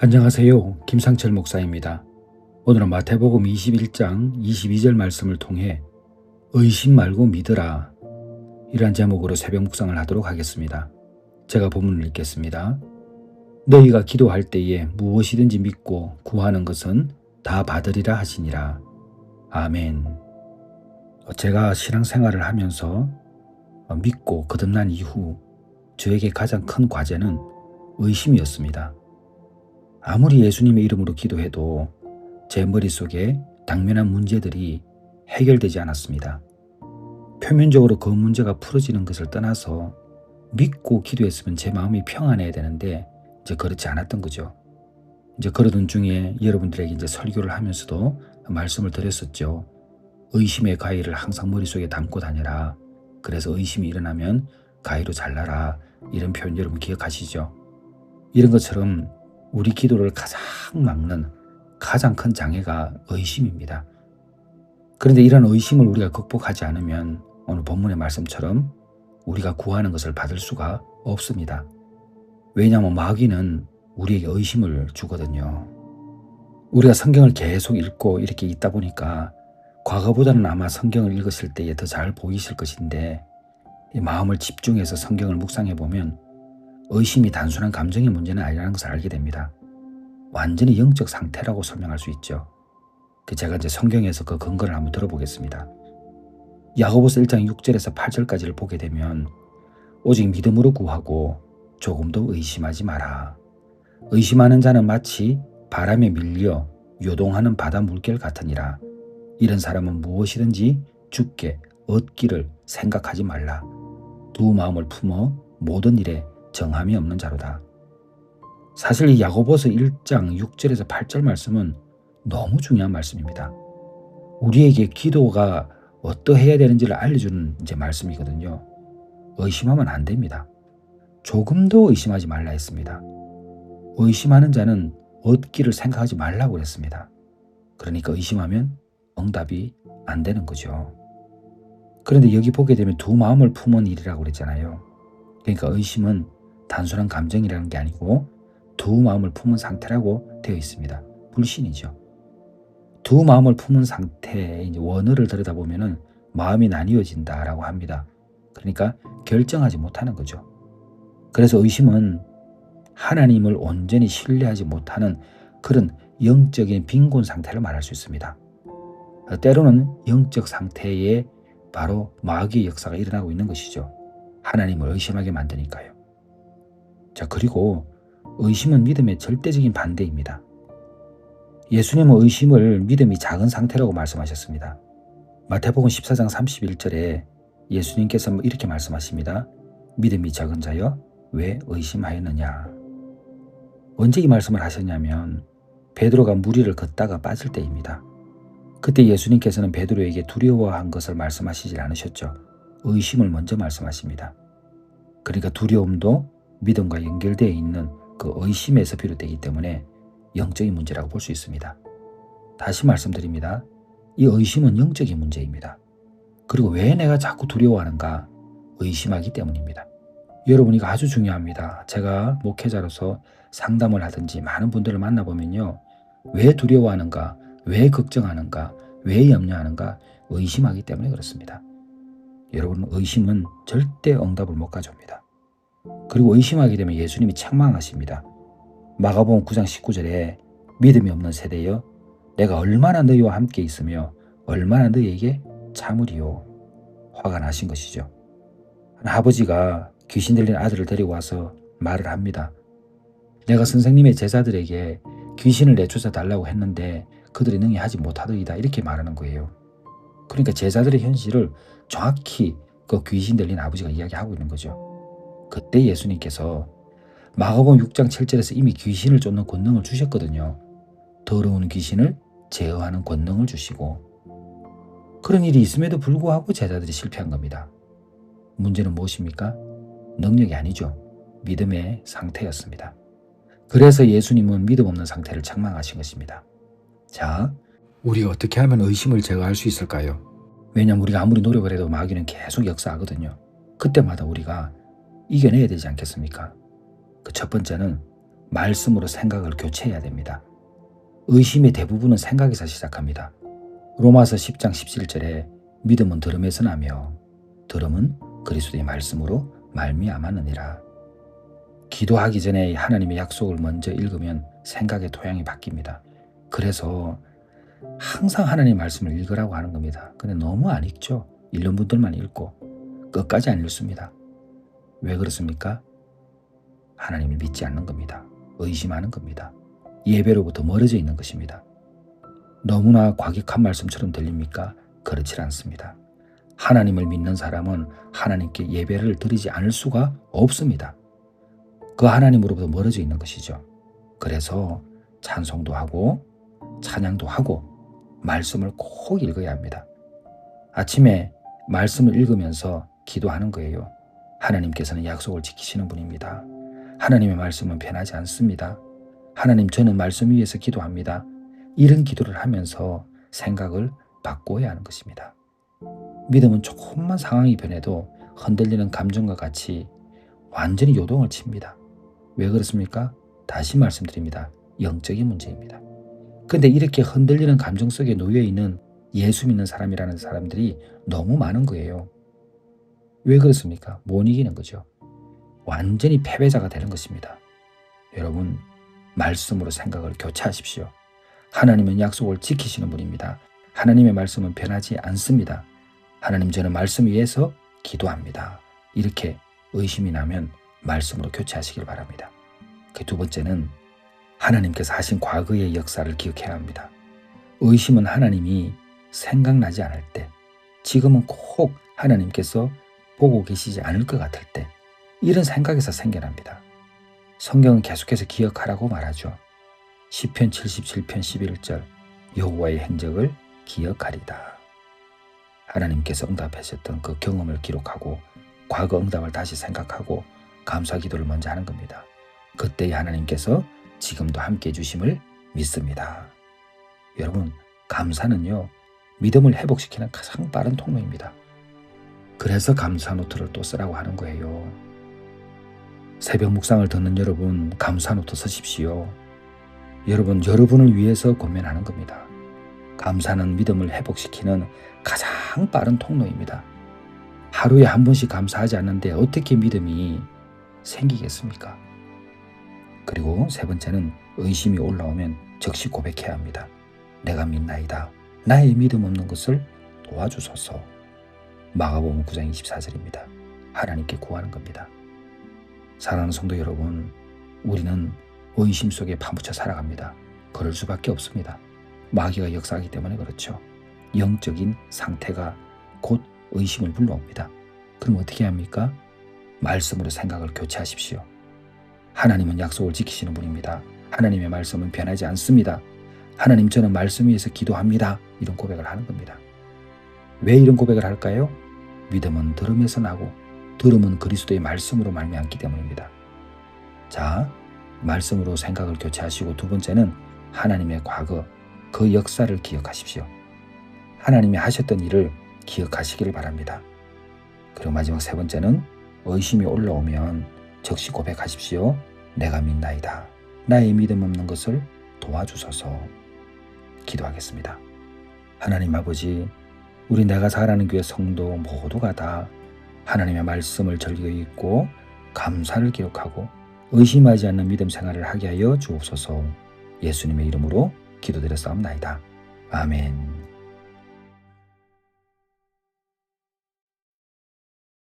안녕하세요. 김상철 목사입니다. 오늘은 마태복음 21장 22절 말씀을 통해 의심 말고 믿으라, 이란 제목으로 새벽 묵상을 하도록 하겠습니다. 제가 본문을 읽겠습니다. 너희가 기도할 때에 무엇이든지 믿고 구하는 것은 다 받으리라 하시니라. 아멘. 제가 신앙생활을 하면서 믿고 거듭난 이후 저에게 가장 큰 과제는 의심이었습니다. 아무리 예수님의 이름으로 기도해도 제 머릿속에 당면한 문제들이 해결되지 않았습니다. 표면적으로 그 문제가 풀어지는 것을 떠나서 믿고 기도했으면 제 마음이 평안해야 되는데 이제 그렇지 않았던 거죠. 이제 그러던 중에 여러분들에게 이제 설교를 하면서도 말씀을 드렸었죠. 의심의 가위를 항상 머릿속에 담고 다녀라. 그래서 의심이 일어나면 가위로 잘라라. 이런 표현 여러분 기억하시죠? 이런 것처럼 우리 기도를 가장 막는 가장 큰 장애가 의심입니다. 그런데 이런 의심을 우리가 극복하지 않으면 오늘 본문의 말씀처럼 우리가 구하는 것을 받을 수가 없습니다. 왜냐하면 마귀는 우리에게 의심을 주거든요. 우리가 성경을 계속 읽고 이렇게 있다 보니까 과거보다는 아마 성경을 읽으실 때에 더 잘 보이실 것인데, 이 마음을 집중해서 성경을 묵상해 보면 의심이 단순한 감정의 문제는 아니라는 것을 알게 됩니다. 완전히 영적 상태라고 설명할 수 있죠. 제가 이제 성경에서 그 근거를 한번 들어보겠습니다. 야고보서 1장 6절에서 8절까지를 보게 되면 오직 믿음으로 구하고 조금도 의심하지 마라. 의심하는 자는 마치 바람에 밀려 요동하는 바다 물결 같으니라. 이런 사람은 무엇이든지 주께 얻기를 생각하지 말라. 두 마음을 품어 모든 일에 정함이 없는 자로다. 사실 이 야고보서 1장 6절에서 8절 말씀은 너무 중요한 말씀입니다. 우리에게 기도가 어떠해야 되는지를 알려주는 이제 말씀이거든요. 의심하면 안 됩니다. 조금도 의심하지 말라 했습니다. 의심하는 자는 얻기를 생각하지 말라고 그랬습니다. 그러니까 의심하면 응답이 안 되는 거죠. 그런데 여기 보게 되면 두 마음을 품은 일이라고 그랬잖아요. 그러니까 의심은 단순한 감정이라는 게 아니고 두 마음을 품은 상태라고 되어 있습니다. 불신이죠. 두 마음을 품은 상태의 이제 원어를 들여다보면은 마음이 나뉘어진다라고 합니다. 그러니까 결정하지 못하는 거죠. 그래서 의심은 하나님을 온전히 신뢰하지 못하는 그런 영적인 빈곤 상태를 말할 수 있습니다. 때로는 영적 상태에 바로 마귀의 역사가 일어나고 있는 것이죠. 하나님을 의심하게 만드니까요. 자, 그리고 의심은 믿음의 절대적인 반대입니다. 예수님은 의심을 믿음이 작은 상태라고 말씀하셨습니다. 마태복음 14장 31절에 예수님께서 이렇게 말씀하십니다. 믿음이 적은 자여 왜 의심하였느냐. 언제 이 말씀을 하셨냐면 베드로가 무리를 걷다가 빠질 때입니다. 그때 예수님께서는 베드로에게 두려워한 것을 말씀하시지 않으셨죠. 의심을 먼저 말씀하십니다. 그러니까 두려움도 믿음과 연결되어 있는 그 의심에서 비롯되기 때문에 영적인 문제라고 볼 수 있습니다. 다시 말씀드립니다. 이 의심은 영적인 문제입니다. 그리고 왜 내가 자꾸 두려워하는가? 의심하기 때문입니다. 여러분, 이거 아주 중요합니다. 제가 목회자로서 상담을 하든지 많은 분들을 만나보면요. 왜 두려워하는가? 왜 걱정하는가? 왜 염려하는가? 의심하기 때문에 그렇습니다. 여러분, 의심은 절대 응답을 못 가져옵니다. 그리고 의심하게 되면 예수님이 책망하십니다. 마가복음 9장 19절에 믿음이 없는 세대여 내가 얼마나 너희와 함께 있으며 얼마나 너희에게 참으리요. 화가 나신 것이죠. 한 아버지가 귀신 들린 아들을 데리고 와서 말을 합니다. 내가 선생님의 제자들에게 귀신을 내쫓아 달라고 했는데 그들이 능히 하지 못하더이다. 이렇게 말하는 거예요. 그러니까 제자들의 현실을 정확히 그 귀신 들린 아버지가 이야기하고 있는 거죠. 그때 예수님께서 마가복음 6장 7절에서 이미 귀신을 쫓는 권능을 주셨거든요. 더러운 귀신을 제어하는 권능을 주시고, 그런 일이 있음에도 불구하고 제자들이 실패한 겁니다. 문제는 무엇입니까? 능력이 아니죠. 믿음의 상태였습니다. 그래서 예수님은 믿음 없는 상태를 책망하신 것입니다. 자, 우리가 어떻게 하면 의심을 제거할 수 있을까요? 왜냐하면 우리가 아무리 노력을 해도 마귀는 계속 역사하거든요. 그때마다 우리가 이겨내야 되지 않겠습니까? 그 첫 번째는 말씀으로 생각을 교체해야 됩니다. 의심의 대부분은 생각에서 시작합니다. 로마서 10장 17절에 믿음은 들음에서 나며 들음은 그리스도의 말씀으로 말미암았느니라. 기도하기 전에 하나님의 약속을 먼저 읽으면 생각의 토양이 바뀝니다. 그래서 항상 하나님의 말씀을 읽으라고 하는 겁니다. 근데 너무 안 읽죠. 읽는 분들만 읽고 끝까지 안 읽습니다. 왜 그렇습니까? 하나님을 믿지 않는 겁니다. 의심하는 겁니다. 예배로부터 멀어져 있는 것입니다. 너무나 과격한 말씀처럼 들립니까? 그렇지 않습니다. 하나님을 믿는 사람은 하나님께 예배를 드리지 않을 수가 없습니다. 그 하나님으로부터 멀어져 있는 것이죠. 그래서 찬송도 하고 찬양도 하고 말씀을 꼭 읽어야 합니다. 아침에 말씀을 읽으면서 기도하는 거예요. 하나님께서는 약속을 지키시는 분입니다. 하나님의 말씀은 변하지 않습니다. 하나님, 저는 말씀 위에서 기도합니다. 이런 기도를 하면서 생각을 바꿔야 하는 것입니다. 믿음은 조금만 상황이 변해도 흔들리는 감정과 같이 완전히 요동을 칩니다. 왜 그렇습니까? 다시 말씀드립니다. 영적인 문제입니다. 그런데 이렇게 흔들리는 감정 속에 놓여있는 예수 믿는 사람이라는 사람들이 너무 많은 거예요. 왜 그렇습니까? 못 이기는 거죠. 완전히 패배자가 되는 것입니다. 여러분, 말씀으로 생각을 교체하십시오. 하나님은 약속을 지키시는 분입니다. 하나님의 말씀은 변하지 않습니다. 하나님, 저는 말씀 위에서 기도합니다. 이렇게 의심이 나면 말씀으로 교체하시길 바랍니다. 그 두 번째는 하나님께서 하신 과거의 역사를 기억해야 합니다. 의심은 하나님이 생각나지 않을 때, 지금은 꼭 하나님께서 보고 계시지 않을 것 같을 때, 이런 생각에서 생겨납니다. 성경은 계속해서 기억하라고 말하죠. 시편 77편 11절, 여호와의 행적을 기억하리다. 하나님께서 응답하셨던 그 경험을 기록하고 과거 응답을 다시 생각하고 감사 기도를 먼저 하는 겁니다. 그때의 하나님께서 지금도 함께해 주심을 믿습니다. 여러분, 감사는요, 믿음을 회복시키는 가장 빠른 통로입니다. 그래서 감사 노트를 또 쓰라고 하는 거예요. 새벽 묵상을 듣는 여러분, 감사 노트 쓰십시오. 여러분, 여러분을 위해서 권면하는 겁니다. 감사는 믿음을 회복시키는 가장 빠른 통로입니다. 하루에 한 번씩 감사하지 않는데 어떻게 믿음이 생기겠습니까? 그리고 세 번째는 의심이 올라오면 즉시 고백해야 합니다. 내가 믿나이다. 나의 믿음 없는 것을 도와주소서. 마가복음 9장 24절입니다. 하나님께 구하는 겁니다. 사랑하는 성도 여러분, 우리는 의심 속에 파묻혀 살아갑니다. 그럴 수밖에 없습니다. 마귀가 역사하기 때문에 그렇죠. 영적인 상태가 곧 의심을 불러옵니다. 그럼 어떻게 합니까? 말씀으로 생각을 교체하십시오. 하나님은 약속을 지키시는 분입니다. 하나님의 말씀은 변하지 않습니다. 하나님, 저는 말씀 위에서 기도합니다. 이런 고백을 하는 겁니다. 왜 이런 고백을 할까요? 믿음은 들음에서 나고 들음은 그리스도의 말씀으로 말미암기 때문입니다. 자, 말씀으로 생각을 교체하시고 두 번째는 하나님의 과거, 그 역사를 기억하십시오. 하나님이 하셨던 일을 기억하시기를 바랍니다. 그리고 마지막 세 번째는 의심이 올라오면 즉시 고백하십시오. 내가 믿나이다. 나의 믿음 없는 것을 도와주소서. 기도하겠습니다. 하나님 아버지, 우리 내가 살아가는 교회 성도 모두가 다 하나님의 말씀을 즐겨 읽고 감사를 기록하고 의심하지 않는 믿음 생활을 하게 하여 주옵소서. 예수님의 이름으로 기도드렸사옵나이다. 아멘.